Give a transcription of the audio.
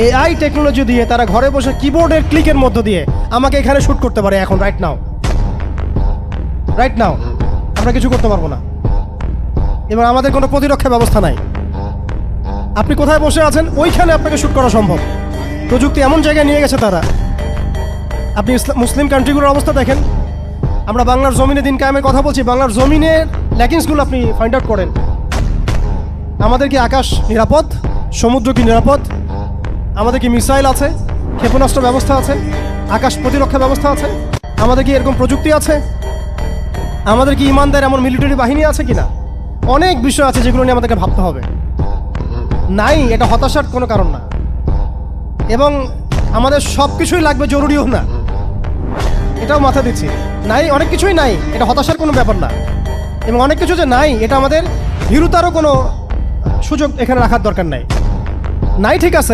AI technology দিয়ে তারা ঘরে বসে কিবোর্ডের ক্লিকের মধ্য দিয়ে আমাকে এখানে শ্যুট করতে পারে এখন রাইট নাও আমরা কিছু করতে পারবো না, এবং আমাদের কোনো প্রতিরক্ষা ব্যবস্থা নাই। আপনি কোথায় বসে আছেন ওইখানে আপনাকে শ্যুট করা সম্ভব। প্রযুক্তি এমন জায়গায় নিয়ে গেছে তারা। আপনি মুসলিম কান্ট্রিগুলোর অবস্থা দেখেন। আমরা বাংলার জমিনে দিন কায়েমের কথা বলছি, বাংলার জমিনের ল্যাকিংসগুলো আপনি ফাইন্ড আউট করেন। আমাদের কি আকাশ নিরাপদ? সমুদ্র কি নিরাপদ? আমাদের কি মিসাইল আছে? ক্ষেপণাস্ত্র ব্যবস্থা আছে? আকাশ প্রতিরক্ষা ব্যবস্থা আছে? আমাদের কি এরকম প্রযুক্তি আছে? আমাদের কি ইমানদার এমন মিলিটারি বাহিনী আছে কিনা? অনেক বিষয় আছে যেগুলো নিয়ে আমাদেরকে ভাবতে হবে। নাই, এটা হতাশার কোনো কারণ না। এবং আমাদের সব কিছুই লাগবে জরুরিও না, এটাও মাথা দিচ্ছি। নাই, অনেক কিছুই নাই, এটা হতাশার কোনো ব্যাপার না। এবং অনেক কিছু যে নাই, এটা আমাদের ভীরুতারও কোনো সুযোগ এখানে রাখার দরকার নাই। ঠিক আছে।